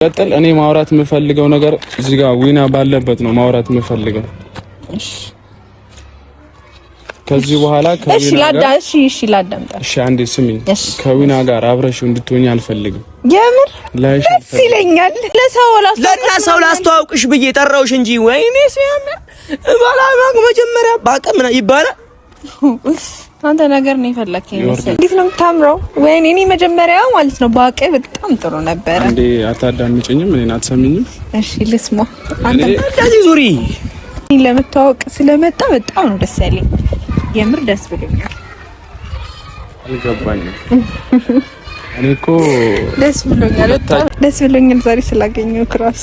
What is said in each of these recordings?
ቀጥል። እኔ ማውራት የምፈልገው ነገር እዚህ ጋር ዊና ባለበት ነው ማውራት የምፈልገው። እሺ ከዚህ በኋላ ከዊና ጋር እሺ ላዳምጣ። እሺ አንዴ ስሚኝ። ከዊና ጋር አብረሽው እንድትሆኚ አልፈልግም። የምር ደስ ይለኛል። ለሰው ላስተዋውቅሽ ብዬ ጠራውሽ እንጂ ወይኔ ሲያም ባላማግ መጀመሪያ ባቀምና ይባላል። አንተ ነገር ነው የፈለከኝ መሰለኝ። እንዴት ነው የምታምረው? ወይኔ እኔ መጀመሪያ ማለት ነው ባቀ በጣም ጥሩ ነበር። እንዴ አታዳምጪኝም? እኔን አትሰሚኝም? እሺ ልስማ። አንተ ከዚህ ዙሪ ለመታወቅ ስለመጣ በጣም ነው ደስ ያለኝ። የምር ደስ ብሎኛል። አልገባኝም። እኔ እኮ ደስ ብሎኛል፣ በጣም ደስ ብሎኛል ዛሬ ስላገኘው ክራስ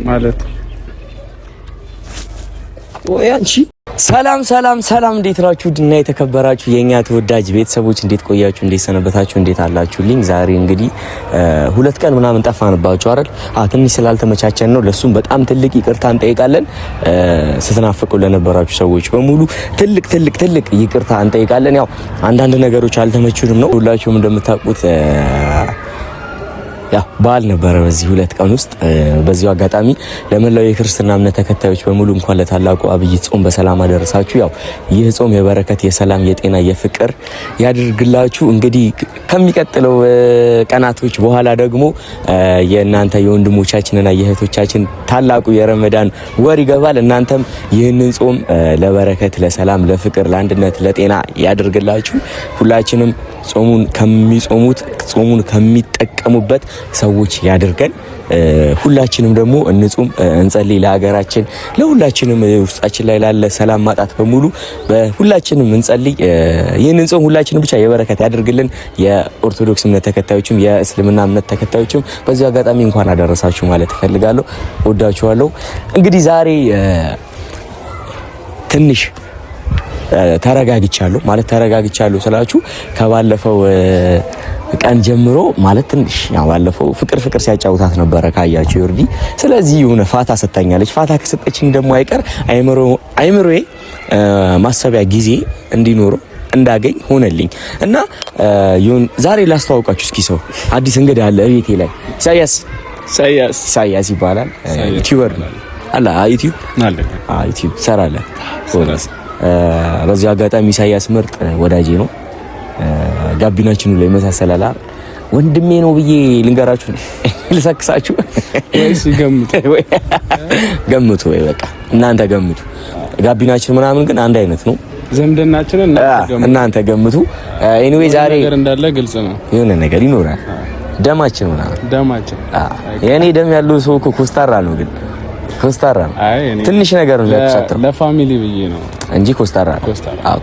ማለት ወይ አንቺ። ሰላም ሰላም ሰላም፣ እንዴት ናችሁ? ድና የተከበራችሁ የኛ ተወዳጅ ቤተሰቦች እንዴት ቆያችሁ? እንዴት ሰነበታችሁ? እንዴት አላችሁልኝ? ዛሬ እንግዲህ 2 ቀን ምናምን ጠፋንባችሁ አይደል? ትንሽ ስላልተመቻቸን ነው። ለሱም በጣም ትልቅ ይቅርታ እንጠይቃለን። ስትናፍቁ ለነበራችሁ ሰዎች በሙሉ ትልቅ ይቅርታ እንጠይቃለን። ያው አንዳንድ ነገሮች አልተመቹንም ነው። ሁላችሁም እንደምታውቁት ያው በዓል ነበረ በዚህ 2 ቀን ውስጥ። በዚሁ አጋጣሚ ለመላው የክርስትና እምነት ተከታዮች በሙሉ እንኳን ለታላቁ አብይ ጾም በሰላም አደረሳችሁ። ያው ይህ ጾም የበረከት፣ የሰላም፣ የጤና፣ የፍቅር ያድርግላችሁ። እንግዲህ ከሚቀጥለው ቀናቶች በኋላ ደግሞ የእናንተ የወንድሞቻችንና የእህቶቻችን ታላቁ የረመዳን ወር ይገባል። እናንተም ይህንን ጾም ለበረከት፣ ለሰላም፣ ለፍቅር፣ ለአንድነት፣ ለጤና ያድርግላችሁ። ሁላችንም ጾሙን ከሚጾሙት ጾሙን ከሚጠቀሙበት ሰዎች ያድርገን። ሁላችንም ደግሞ እንጹም፣ እንጸልይ ለሀገራችን፣ ለሁላችንም ውስጣችን ላይ ላለ ሰላም ማጣት በሙሉ ሁላችንም እንጸልይ። ይህንን ጾም ሁላችንም ብቻ የበረከት ያድርግልን። የኦርቶዶክስ እምነት ተከታዮችም የእስልምና እምነት ተከታዮችም በዚህ አጋጣሚ እንኳን አደረሳችሁ ማለት እፈልጋለሁ። ወዳችኋለሁ። እንግዲህ ዛሬ ትንሽ ተረጋግቻለሁ ስላችሁ ከባለፈው ቀን ጀምሮ ማለት ትንሽ ያው ባለፈው ፍቅር ሲያጫውታት ነበረ ካያችሁ ይርዲ። ስለዚህ የሆነ ፋታ ሰጣኛለች። ፋታ ከሰጠችኝ ደግሞ አይቀር አይምሮዬ ማሰቢያ ጊዜ እንዲኖረው እንዳገኝ ሆነልኝ እና ዛሬ ላስተዋውቃችሁ እስኪ ሰው አዲስ እንግዳ አለ ቤቴ ላይ። ኢሳያስ ይባላል። ዩቲዩበር ነው አላ ዩቲዩብ ሰራለ ወላስ። በዚህ አጋጣሚ ኢሳያስ ምርጥ ወዳጄ ነው። ጋቢናችን ላይ መሳሰላላ ወንድሜ ነው ብዬ ልንገራችሁ ልሰክሳችሁ ወይስ ገምቱ ወይ በቃ እናንተ ገምቱ። ጋቢናችን ምናምን ግን አንድ አይነት ነው። ዘምደናችን እናንተ ገምቱ። ኤኒዌይ ዛሬ ነገር እንዳለ ግልጽ ነው። የሆነ ነገር ይኖራል። ደማችን የኔ ደም ያለው ሰው እኮ ኮስታራ ነው ግን ኮስታራ ነው። ትንሽ ነገር ነው ለተሰጠው ለፋሚሊ ብዬ ነው እንጂ ኮስታራ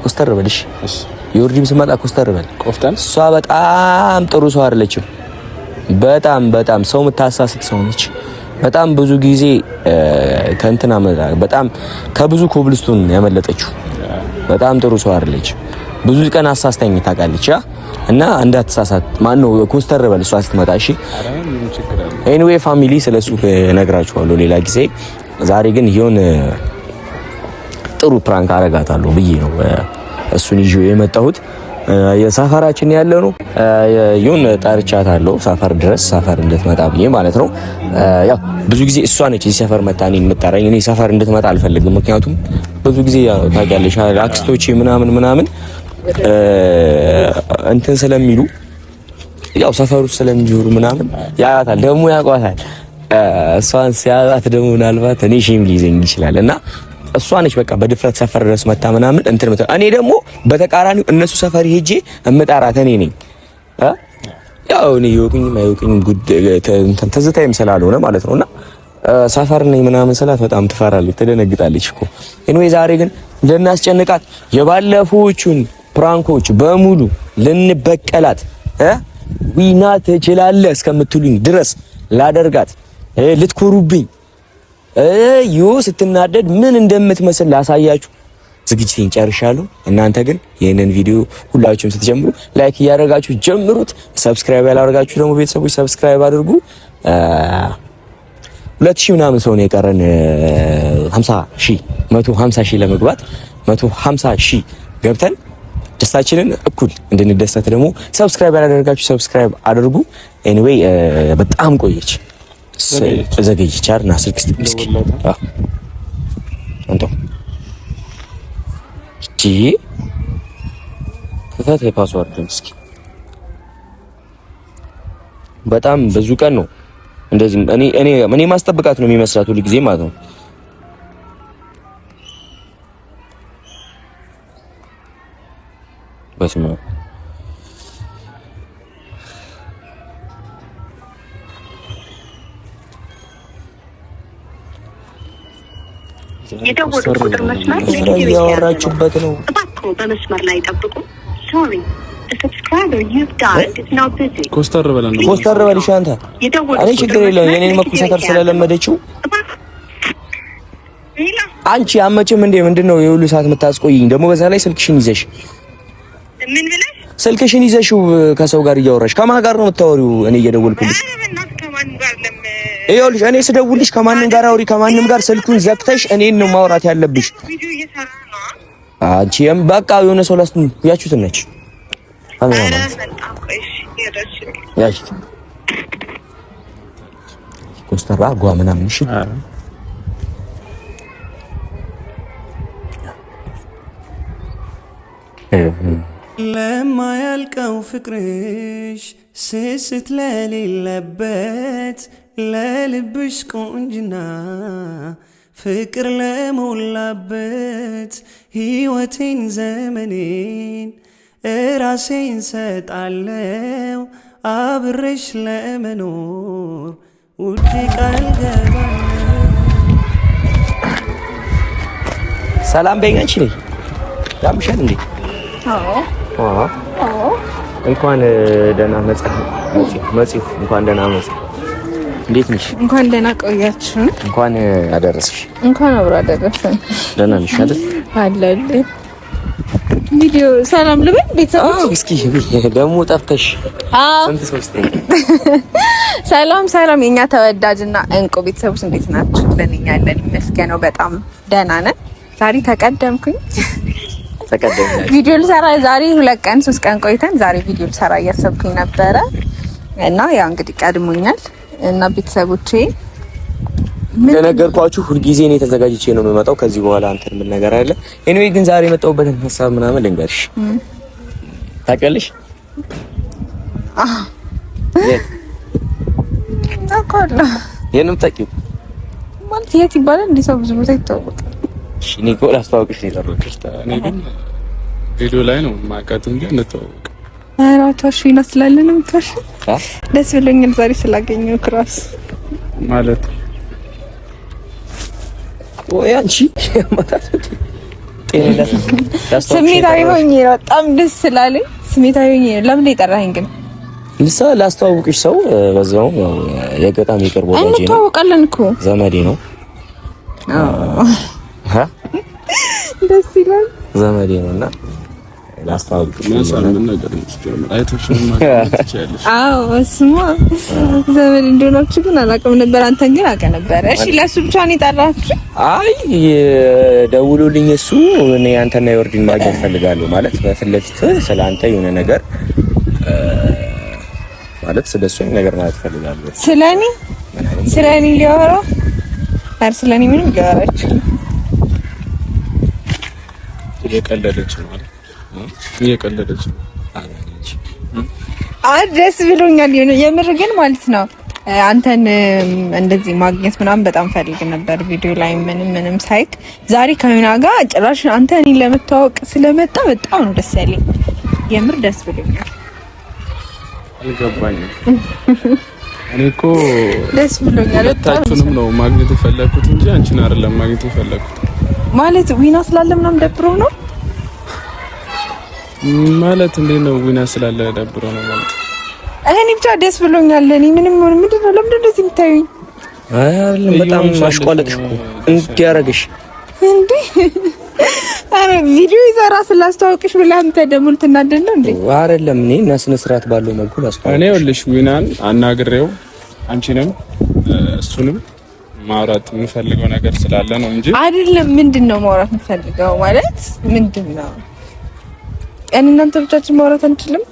ኮስተር በልሽ። እሺ ዮርዲም ስመጣ ኮስተር በል ቆፍታን። እሷ በጣም ጥሩ ሰው አይደለችም። በጣም ሰው የምታሳስት ሰው ነች። በጣም ብዙ ጊዜ ከእንትና በጣም ከብዙ ኮብልስቶን ያመለጠችው በጣም ጥሩ ሰው አይደለችም። ብዙ ቀን አሳስተኝ ታውቃለች። እና እንዳትሳሳት ማን ነው ኮስተር በል እሷ ስትመጣ። እሺ ኤኒዌይ ፋሚሊ ስለሱ ነግራችኋለሁ ሌላ ጊዜ። ዛሬ ግን ይሁን ጥሩ ፕራንክ አረጋታለሁ ብዬ ነው እሱን ይዤ የመጣሁት። የሰፈራችን ያለ ነው ይሁን ጠርቻታለሁ ሰፈር ድረስ ሰፈር እንድትመጣ ብዬ ማለት ነው። ያው ብዙ ጊዜ እሷ ነች እዚህ ሰፈር መጣኔ የምትጠራኝ። እኔ ሰፈር እንድትመጣ አልፈልግም። ምክንያቱም ብዙ ጊዜ ታውቂያለሽ አክስቶቼ ምናምን እንትን ስለሚሉ ያው ሰፈሩ ስለሚጆሩ ምናምን ያያታል ደግሞ ያቋታል። እሷን ሲያዛት ደግሞ ምናልባት እኔ ሼም ሊይዘኝ ይችላል እና እሷ ነች በቃ በድፍረት ሰፈር ድረስ መታ ምናምን እንትን መጣ። እኔ ደግሞ በተቃራኒው እነሱ ሰፈር ሄጄ እምጣራት እኔ ነኝ። ያው እኔ አይወቁኝም እንትን ትዝታይም ስላልሆነ ማለት ነውና ሰፈር ነኝ ምናምን ስላት በጣም ትፈራለች፣ ትደነግጣለች እኮ። ኤኒዌይ ዛሬ ግን ልናስጨንቃት የባለፉዎቹን ፕራንኮች በሙሉ ልንበቀላት ዊና ትችላለህ እስከምትሉኝ ድረስ ላደርጋት ልትኮሩብኝ ስትናደድ ምን እንደምትመስል ላሳያችሁ ዝግጅቴን ጨርሻለሁ። እናንተ ግን ይሄንን ቪዲዮ ሁላችሁም ስትጀምሩ ላይክ እያደረጋችሁ ጀምሩት። ሰብስክራይብ ያላደረጋችሁ ደግሞ ቤተሰቦች ሰብስክራይብ አድርጉ። 2000 ምናምን ሰው ነው የቀረን 150,000 ለመግባት 150,000 ገብተን ደስታችንን እኩል እንድንደሰት ደግሞ ሰብስክራይብ ያላደረጋችሁ ሰብስክራይብ አድርጉ። ኤኒዌይ በጣም ቆየች ዘገይቼ አርና ስልክ እስኪ አንተው ከታተ ፓስዋርድ እስኪ በጣም ብዙ ቀን ነው እንደዚህ እኔ ማስጠብቃት ነው የሚመስላት ሁሉ ጊዜ ማለት ነው። በስመ አብ የደወሉት ቁጥር መስመር ያወራችሁበት ነው። እባክዎ በመስመር ላይ ጠብቁ። ሶሪ the subscriber you've dialed is now busy። ኮስተር በልሽ አንተ። እኔ ችግር የለውም የኔን መኩሰተር ስለለመደችው አንቺ አመጭም እንዴ ምንድነው የሁሉ ሰዓት የምታስቆይኝ? ደግሞ በዛ ላይ ስልክሽን ይዘሽ ምን ብለሽ ስልክሽን ይዘሽው ከሰው ጋር እያወራሽ ከማን ጋር ነው የምታወሪው? እኔ እየደወልኩልሽ ይኸውልሽ እኔ ስደውልሽ ከማንም ጋር አውሪ፣ ከማንም ጋር ስልኩን ዘግተሽ እኔን ነው ማውራት ያለብሽ። አንቺም በቃ የሆነ ሰው ያችሁት ነች ያች ኮስተራ ጓ ምናምን እሺ ለማያልቀው ፍቅርሽ ስስት ለሌለበት ለልብሽ ቁንጅና ፍቅር ለሞላበት ሕይወቴን ዘመኔን ራሴን ሰጣለው አብሬሽ ለመኖር ውድ ቃል ገባለው። ሰላም በይኝ አንቺ ነኝ ያምሻል እንዴ? እንኳን ደህና መጽሐፍ እንኳን ደህና መጽሐፍ። እንዴት ነሽ? እንኳን ደህና ቆያችሁ። እንኳን አደረሰሽ። እንኳን አብሮ አደረሰን። ደህና ነሽ አይደል? አለል ቪዲዮ ሰላም ልበል ቤተሰቦች። እስኪ ደግሞ ጠፍተሽ ስንት ሶስት ሰላም የኛ ተወዳጅና እንቁ ቤተሰቦች እንዴት ናችሁ? ለኛ ያለን ይመስገነው በጣም ደህና ነን። ዛሬ ተቀደምኩኝ ቪዲዮ ልሰራ ዛሬ 2 ቀን 3 ቀን ቆይተን ዛሬ ቪዲዮ ልሰራ እያሰብኩኝ ነበረ እና ያው እንግዲህ ቀድሞኛል እና ቤተሰቦቼ እንደነገርኳችሁ ሁልጊዜ እኔ ተዘጋጅቼ ነው የምመጣው። ከዚህ በኋላ አንተን ምን ነገር አለ? ኤኒዌይ ግን ዛሬ የመጣሁበትን ሐሳብ ምናምን ልንገርሽ። ታውቂያለሽ? ታውቃለህ? የንም ታውቂው ማለት የት ይባላል? እንዴ ሰው ብዙ ቦታ ይታወቃል። እሺ ኒኮላስ አስተዋውቅሽ ነው የጠራሁሽ። እኔ ግን ቪዲዮ ላይ ነው ማቃት እንጂ እንተዋወቅ አራታሽ ይመስላልን ምታሽ ደስ ብሎኛል ዛሬ ስላገኘው ክራስ ማለት ወይ አንቺ ማታት ጤንነት ስሜታዊ ሆኜ በጣም ደስ ስላለኝ ስሜታዊ ሆኜ ለምን የጠራኸኝ ግን ላስተዋውቅሽ ሰው በዛው ያው የገጣሚ ቅርብ ወዳጄ ነው እንተዋወቃለን እኮ ዘመዴ ነው ደስ ይላል ዘመዴ ነውና ላስተዋውቅሽ ምን ነገር ነው አይተሽም ማለት ትችያለሽ። እሱማ ዘመድ እንደሆናችሁ ግን አላውቅም ነበር። አንተን ግን አውቀ ነበር። እሺ ለሱ ብቻ ነው የጠራችሁ? አይ ደውሎልኝ እሱ እኔ አንተና የወርዲን ማግኘት ፈልጋለሁ ማለት በፊት ለፊት ስለአንተ የሆነ ነገር ማለት ስለሱ ነገር ማለት ፈልጋለሁ። ስለኔ ሊያወራ ስለኔ ምንም ሊያወራች እየቀለደች ነው ማለት እየቀለደች ነው። ደስ ብሎኛል የምር ግን ማለት ነው። አንተን እንደዚህ ማግኘት ምናምን በጣም ፈልግ ነበር። ቪዲዮ ላይ ምንም ሳይክ ዛሬ ከሚና ጋር ጭራሽ አንተ እኔን ለመተዋወቅ ስለመጣ በጣም ነው ደስ ያለኝ። የምር ደስ ብሎኛል። አልገባኝም። እኔ እኮ ደስ ብሎኛል። ታችሁንም ነው ማግኘት የፈለኩት እንጂ አንቺን አይደለም ማግኘት የፈለኩት። ማለት ዊና ስላለ ምናምን ደብሮ ነው ማለት እንዴት ነው? ዊና ስላለ ደብሮ ነው ማለት እኔ ብቻ ደስ ብሎኛል። እኔ ምንድን ነው ለምንድን ነው እንደዚህ የምታዩኝ? አይደለም በጣም ማሽቋለጥሽ እኮ እንዲያረግሽ እንዴ አረ ቪዲዮ ይዘራ ስላስተዋውቅሽ ብለህ አንተ ደግሞ ልትናደድ ነው እንዴ? አይደለም እኔ እና ስነ ስርዓት ባለው መልኩ ላስተዋውቅሽ። እኔ ይኸውልሽ ዊናን አናግሬው አንቺንም እሱንም ማውራት የምፈልገው ነገር ስላለ ነው እንጂ አይደለም። ምንድነው ማውራት የምፈልገው ማለት ምንድነው? እናንተ ብቻችን ማውራት አንችልም?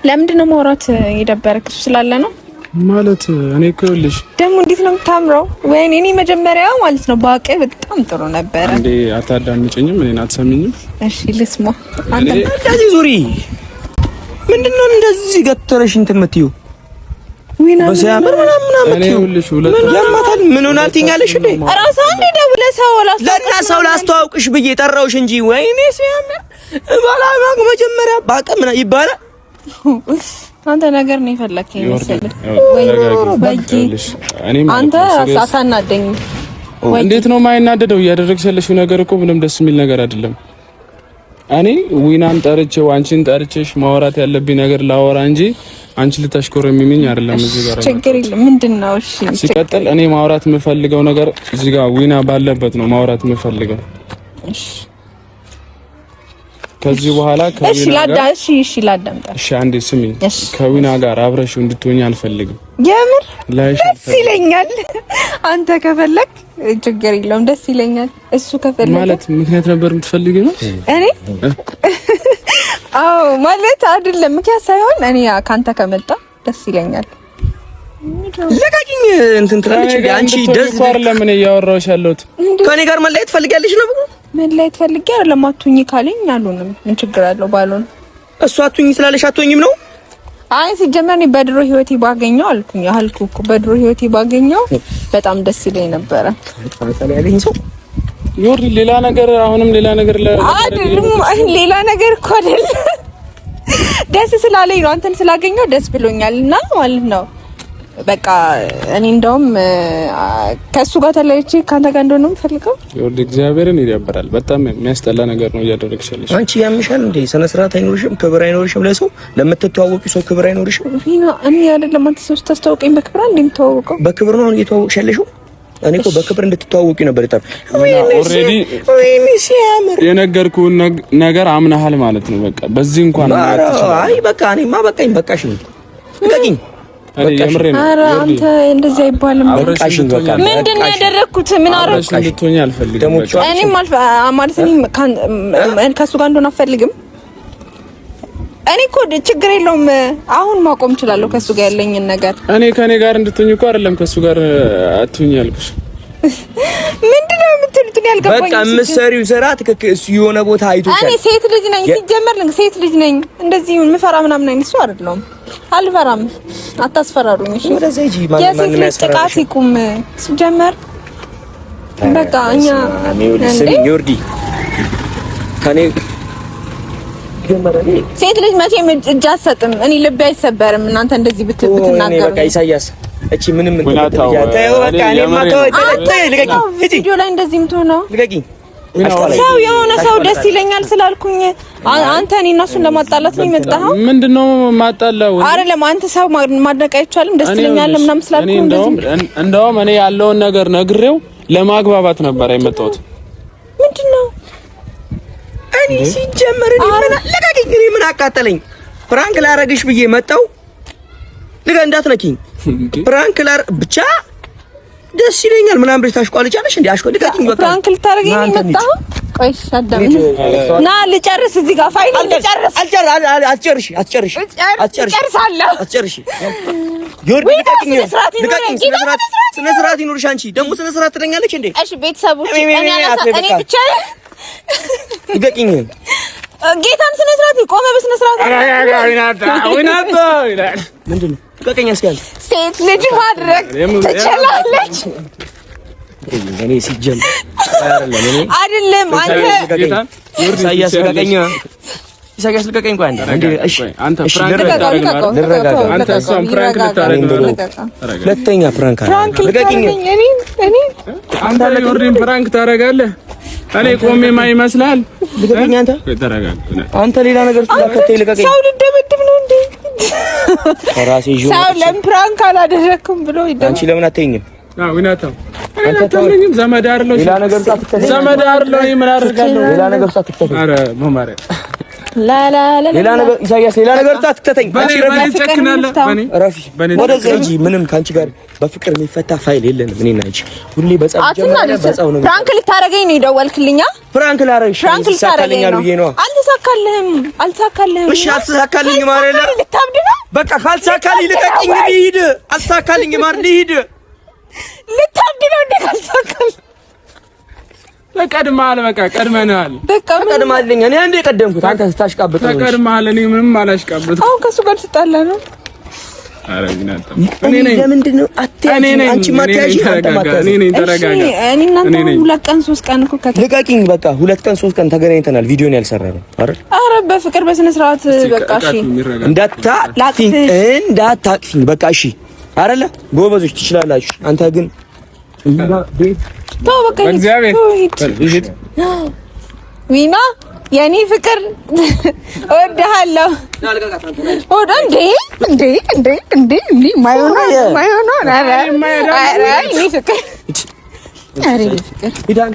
ለምንድነው ማውራት የደበረክ ስላለ ነው? ማለት እኔ እኮ ልሽ ደግሞ እንዴት ነው የምታምረው? ወይኔ እኔ መጀመሪያው ማለት ነው ባቄ በጣም ጥሩ ነበር እንዴ። አታዳምጪኝም? እኔን አትሰሚኝም? እሺ ልስማ። አንተ እንደዚህ ዙሪ ምንድነው እንደዚህ ገተረሽ እንትን የምትይው? ዊና በሲያምር ምናምን የምትይው ምን ያማታል? ምን ሆናል ትኛለሽ እንዴ? ራስህ አንዴ ደውለህ ሰው ላስተዋውቅሽ ብዬ ጠራውሽ እንጂ ወይኔ ሲያምር ባላማክ መጀመሪያ ባቀ ምን ይባላል? አንተ ነገር ነው የፈለከኝ መሰለህ ወይ? አንተ አሳናደኝ። እንዴት ነው የማይናደደው? እያደረግሽ ያለሽው ነገር እኮ ምንም ደስ የሚል ነገር አይደለም። እኔ ዊናን ጠርቼው አንቺን ጠርቼሽ ማውራት ያለብኝ ነገር ላወራ እንጂ አንቺ ልታሽኮረሚኝ አይደለም። እዚህ ጋር ችግር የለም። ምንድነው? እሺ ሲቀጥል እኔ ማውራት የምፈልገው ነገር እዚህ ጋር ዊና ባለበት ነው ማውራት የምፈልገው። እሺ ከዚህ በኋላ እሺ ላዳምጣ። እሺ አንዴ ስሚኝ። ከዊና ጋር አብረሽው እንድትሆኚ አልፈልግም። የምር ደስ ይለኛል። አንተ ከፈለክ ችግር የለውም፣ ደስ ይለኛል። እሱ ከፈለክ ማለት ምክንያት ነበር የምትፈልጊው ነው? እኔ አዎ ማለት አይደለም ምክንያት ሳይሆን እኔ ካንተ ከመጣ ደስ ይለኛል። ለጋግኝ እንትን ትላለች አንቺ ደስ አይደለም። እኔ እያወራሁሽ ያለሁት ከኔ ጋር መለየት ፈልጋለሽ ነው? ምን ላይ ትፈልጊ አይደለም? አትሁኝ ካለኝ አልሆንም። ምን ችግር አለው ባልሆን? እሱ አትሁኝ ስላለሽ አትሁኝም ነው? አይ ሲጀመር እኔ በድሮ ህይወቴ ባገኘው አልኩኝ እኮ በድሮ ህይወቴ ባገኘው በጣም ደስ ይለኝ ነበረ። ታውቃለህ ያለኝ ሰው ዮሪ ሌላ ነገር አሁንም ሌላ ነገር ሌላ ነገር እኮ አይደል። ደስ ስላለኝ ነው አንተን ስላገኘው ደስ ብሎኛልና ማለት ነው። በቃ እኔ እንደውም ከሱ ጋር ተለይቼ ካንተ ጋር እንደሆነ ነው የምፈልገው። ወደ እግዚአብሔርን ይደብራል። በጣም የሚያስጠላ ነገር ነው እያደረግሽ ያለሽ። አንቺ ያምሻል እንዴ? ስነ ስርዓት አይኖርሽም፣ ክብር አይኖርሽም። ለሰው ለምትተዋወቂ ሰው ክብር አይኖርሽም። እኔ አይደለም አንተ ሰው ስታስተዋወቀኝ በክብር እንዴ የምትተዋወቀው? በክብር ነው እየተዋወቅሽ ያለሽው። እኔ እኮ በክብር እንድትተዋወቂ ነበር የጠራ። ኦሬዲ የነገርኩህን ነገር አምናሃል ማለት ነው። በቃ በዚህ እንኳን አይ በቃ እኔማ በቃኝ። በቃሽ ነው በቃኝ። ኧረ አንተ እንደዚህ አይባልም። ምንድን ነው ያደረኩት? ምን አደረኩ? እንድትሆኚ አልፈልግም። እኔም ማለት ከእሱ ጋር እንደሆነ አልፈልግም። እኔ እኮ ችግር የለውም አሁን ማቆም እችላለሁ ከእሱ ጋር ያለኝን ነገር። እኔ ከእኔ ጋር እንድትሆኚ እኮ አይደለም ከእሱ ጋር አትሁኚ ያልኩሽ። ምንድን ነው የምትሉት? ያልገባኝ በቃ የምትሰሪው ስራ ትክክል። እሱ የሆነ ቦታ አይቶሻል። እኔ ሴት ልጅ ነኝ ሲጀመር፣ ሴት ልጅ ነኝ። እንደዚህ የምፈራ ምናምን አይነት ሰው አይደለሁም። አልፈራም። አታስፈራሩኝ። እሺ የሴት ልጅ ጥቃት ይቁም። ሲጀመር በቃ እኛ ዮርዲ ከኔ ሴት ልጅ መቼም እጅ አትሰጥም። እኔ ልቤ አይሰበርም። እናንተ እንደዚህ ብትናገሩ በቃ ኢሳያስ እቺ ምንም ታው በቃ እኔ ማተው ቪዲዮ ላይ እንደዚህ የምትሆነው ሰው የሆነ ሰው ደስ ይለኛል ስላልኩኝ አንተ እኔ እና እሱን ለማጣላት ነው የመጣኸው? ምንድነው ማጣላው? አይደለም አንተ ሰው ማድነቅ አይቻልም። ደስ ይለኛል ምናምን ስላልኩኝ እንደውም እኔ ያለውን ነገር ነግሬው ለማግባባት ነበር የመጣሁት። ምንድነው እኔ ሲጀመር እኔ ምን አቃጠለኝ? ፕራንክ ላረግሽ ብዬ መጣው። እንዳትነኪኝ ፕራንክ ብቻ ደስ ይለኛል ምናምን ብለሽ ታሽቋልጫለሽ እንዴ? አሽቆልቃኝ በቃ ፕራንክ ልታረገኝ ነው የመጣኸው? ቆይ አዳም ና ልጨርስ፣ እዚህ ጋር ፋይናል ልጨርስ። አትጨርሺ ዮርዲ ልቀቂኝ፣ ስነ ስርዓት ይኖርሽ። አንቺ ደግሞ ስነ ስርዓት ትለኛለች እንዴ? እሺ ቤተሰቦች እኔ ብቻ ልቀቂኝ። ጌታን ስነ ስርዓት ይቆመ በስነ ስርዓት ምንድን ነው? ልቀቂኝ። አስካል ሴት ልጅ ማድረግ ትችላለች። እኔ ሲጀምር አይደለም አንተ ኢሳያስ ልቀቀኝ፣ ኢሳያስ ልቀቀኝ። ቆይ አንዴ እሺ፣ አንተ ፍራንክ አንተ እሷን ፍራንክ ልታረግ ነው። ሁለተኛ ፍራንክ ልቀቀኝ። እኔ አንተ ለዮርዲን ፍራንክ ታረጋለህ። እኔ ቆሜ ማይ ይመስላል። ልቀቀኝ። አንተ ሌላ ነገር ስለከተይ ልቀቀኝ። ሰው ልደበድብ ነው እንዴ? ሰው ለምን ፕራንክ አላደረኩም ብሎ ይደም። አንቺ ለምን አትይኝም? ዊናታው አንተ ታውኝም ዘመድ አይደለም። ሌላ ነገር ሳትከተይ ዘመድ አይደለም። ምን አደርጋለሁ? ሌላ ነገር ሳትከተይ አረ መማሪያ ሌላ ነገር ኢሳያስ፣ ሌላ ነገር ታትተኝ በኔ ጨክናለህ። በኔ ወደዚህ እንጂ ምንም ካንቺ ጋር በፍቅር የሚፈታ ፋይል የለንም። እኔና አንቺ ሁሌ በጻፍ ጀመረ በጻው ነው። ፍራንክ ልታረገኝ ነው የደወልክልኛ? ፍራንክ ላረግሽ ይሳካልኛል ብዬ ነው። አልተሳካልህም። እሺ አልተሳካልኝ ማለት ነው። ልታብድ ነው። በቃ ካልተሳካልኝ ልቀቂኝ፣ ልሂድ። አልተሳካልኝ ማለት ልሂድ። ልታብድ ነው እንዴ? ካልተሳካልኝ ተቀድመሃል። በቃ ቀድመናል። ቀድመሃልኝ። እኔ እንደ ቀደምኩት አንተ ስታሽቃብጥ ነው። ተቀድመሃል። እኔ ምንም አላሽቃብጥም። አሁን ከሱ ጋር ትጣላ ነው። ኧረ ግን እኔ ነኝ። ለምንድን ነው አትያጂ? አንቺ ማትያጂ እኔ ነኝ። ተረጋጋ። እኔ እናንተ 2 ቀን 3 ቀን እኮ ልቀቂኝ። በቃ 2 ቀን 3 ቀን ተገናኝተናል። ቪዲዮን ያልሰራነው አይደል? ኧረ በፍቅር በስነ ስርዓት በቃ እሺ። እንዳታቅፊኝ በቃ እሺ። አይደለ? ጎበዞች ትችላላችሁ። አንተ ግን ተው በቃ ይሄድ። ዊና የኔ ፍቅር እወድሃለሁ። እንዴ ማይሆን የኔ ፍቅር ሂዳን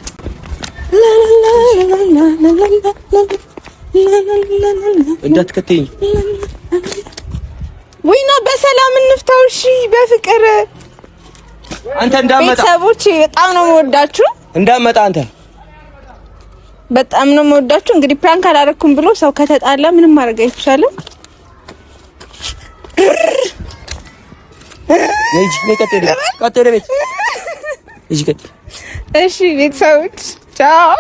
እንዳትከተኝ ዊና፣ በሰላም እንፍታው። እሺ በፍቅር አንተ እንዳመጣ ቤተሰቦች በጣም ነው የምወዳችሁ። እንዳመጣ አንተ በጣም ነው የምወዳችሁ። እንግዲህ ፕራንክ አላረኩም ብሎ ሰው ከተጣላ ምንም ማድረግ አይቻልም። ቀጥል ቤት። እሺ ቤተሰቦች ቻው።